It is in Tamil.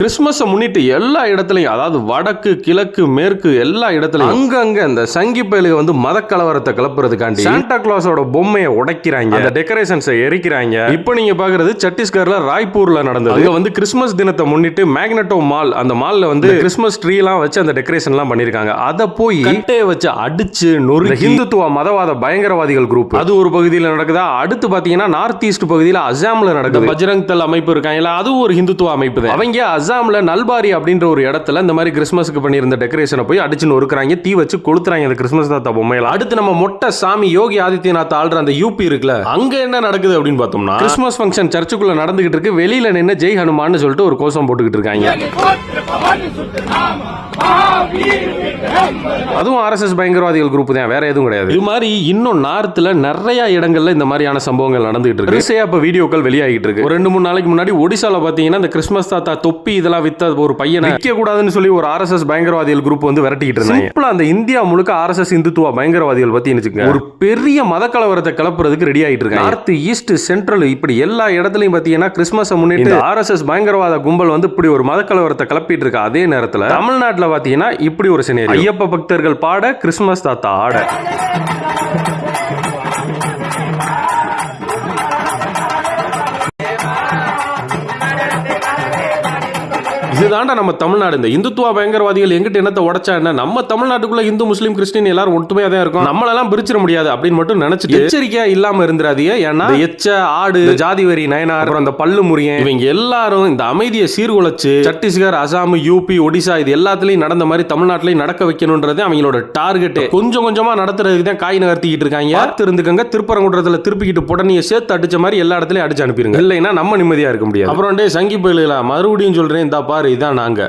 கிறிஸ்மஸ் முன்னிட்டு எல்லா இடத்துலயும், அதாவது வடக்கு கிழக்கு மேற்கு எல்லா இடத்துலயும் அங்கங்க இந்த சங்கி பயலுக வந்து மத கலவரத்தை கிளப்புறதுக்காண்டி சாண்டா கிளாஸோட பொம்மையை உடைக்கிறாங்க, அந்த டெக்கரேஷன்ஸை எரிக்கிறாங்க. இப்போ நீங்க பாக்குறது சத்தீஸ்கர்ல ராய்ப்பூர்ல நடந்தது. அங்க வந்து கிறிஸ்மஸ் தினத்தை முன்னிட்டு மேக்னெட்டோ மால், அந்த மால்ல வந்து கிறிஸ்மஸ் ட்ரீ எல்லாம் வச்சு அந்த டெக்கரேஷன் எல்லாம் பண்ணிருக்காங்க. அதை போய் கட்டையை வச்சு அடிச்சு நொறுக்கி ஹிந்துத்துவ மதவாத பயங்கரவாதிகள் குரூப் அது ஒரு பகுதியில் நடக்குதா. அடுத்து பாத்தீங்கன்னா நார்த் ஈஸ்ட் பகுதியில் அசாம்ல நடக்குது. பஜ்ரங் தள் அமைப்பு இருக்காங்க, அதுவும் ஒரு ஹிந்துத்துவ அமைப்பு தான். அவங்க அசாம்ல நல்பாரி அப்படின்ற ஒரு இடத்துல இந்த மாதிரி கிறிஸ்மஸ்க்கு பண்ணியிருந்த டெக்கரேஷனை போய் அடிச்சு நொறுக்குறாங்க, தீ வச்சு கொளுத்துறாங்க அந்த கிறிஸ்மஸ் தாத்தா பொம்மையில. அடுத்து நம்ம மொட்டை சாமி யோகி ஆதித்யநாத் ஆள்ற அந்த யூபி இருக்குல்ல, அங்க என்ன நடக்குது அப்படின்னு பார்த்தோம்னா கிறிஸ்மஸ் ஃபங்க்ஷன் சர்ச்சுக்குள்ள நடந்துகிட்டு இருக்கு. வெளியில நின்று ஜெய் ஹனுமான்னு சொல்லிட்டு ஒரு கோஷம் போட்டுக்கிட்டு இருக்காங்க. அதுவும் ஆர்எஸ்எஸ் பயங்கரவாதிகள் குரூப் தான், வேற எதுவும் கிடையாது. இது மாதிரி இன்னும் நார்த்ல நிறைய இடங்கள்ல இந்த மாதிரியான சம்பவங்கள் நடந்துகிட்டு இருக்கு. இப்ப வீடியோக்கள் வெளியாகிட்டு இருக்கு. ஒரு 2-3 நாளைக்கு முன்னாடி ஒடிசால பாத்தீங்கன்னா இந்த கிறிஸ்மஸ் தாத்தா தொப்பி இதெல்லாம் வித்த ஒரு பையனை விற்க கூடாதுன்னு சொல்லி ஒரு ஆர்எஸ்எஸ் பயங்கரவாதிகள் குரூப் வந்து விரட்டிட்டு இருந்தாங்க. அந்த இந்தியா முழுக்க ஆர்எஸ்எஸ் இந்துத்துவ பயங்கரவாதிகள் பத்தி ஒரு பெரிய மத கலவரத்தை கிளப்புறதுக்கு ரெடி ஆயிட்டு இருக்காங்க. நார்த் ஈஸ்ட் சென்ட்ரல் இப்படி எல்லா இடத்துலயும் பாத்தீங்கன்னா கிறிஸ்மஸ் முன்னிட்டு ஆர்எஸ்எஸ் பயங்கரவாத கும்பல் வந்து இப்படி ஒரு மத கலவரத்தை கிளப்பிட்டு இருக்கு. அதே நேரத்தில் தமிழ்நாட்டில் பாத்தீங்கன்னா இப்படி ஒரு சினேரியோ, ஐயப்ப பக்தர்கள் பாட கிறிஸ்மஸ் தாத்தா ஆட. இதுதான்டா நம்ம தமிழ்நாடு. இந்த இந்துத்துவ பயங்கரவாதிகள் எங்கிட்ட என்னத்தை உடைச்சா என்ன, நம்ம தமிழ்நாட்டுக்குள்ள இந்து முஸ்லீம் கிறிஸ்டின் எல்லாரும் ஒட்டுமையா தான் இருக்கும், நம்மளெல்லாம் பிரிச்சிட முடியாது அப்படின்னு மட்டும் நினைச்சிட்டு எச்சரிக்கையா இல்லாம இருந்துராதீங்க. ஏன்னா எச்ச ஆடு, ஜாதி வரி நயனார், அந்த பல்லு முறியன், இவங்க எல்லாரும் இந்த அமைதியை சீர்குலைச்சு சத்தீஸ்கர், அசாம், யூபி, ஒடிசா இது எல்லாத்துலயும் நடந்த மாதிரி தமிழ்நாட்டிலையும் நடக்க வைக்கணும்ன்றது அவங்களோட டார்கெட். கொஞ்சம் கொஞ்சமா நடத்துறதுக்கு தான் காய் நகர்த்திக்கிட்டு இருக்காங்க. பார்த்து இருந்துக்கங்க, திருப்பரங்குன்றத்துல திருப்பிக்கிட்டு புடனியை சேர்த்து அடிச்ச மாதிரி எல்லா இடத்துலயும் அடிச்சு அனுப்பிடுங்க, இல்லைன்னா நம்ம நிம்மதியா இருக்க முடியாது. அப்புறம் சங்கி பயிலுகளா மறுபடியும் சொல்றேன், இந்த பாரு இதான் நாங்க.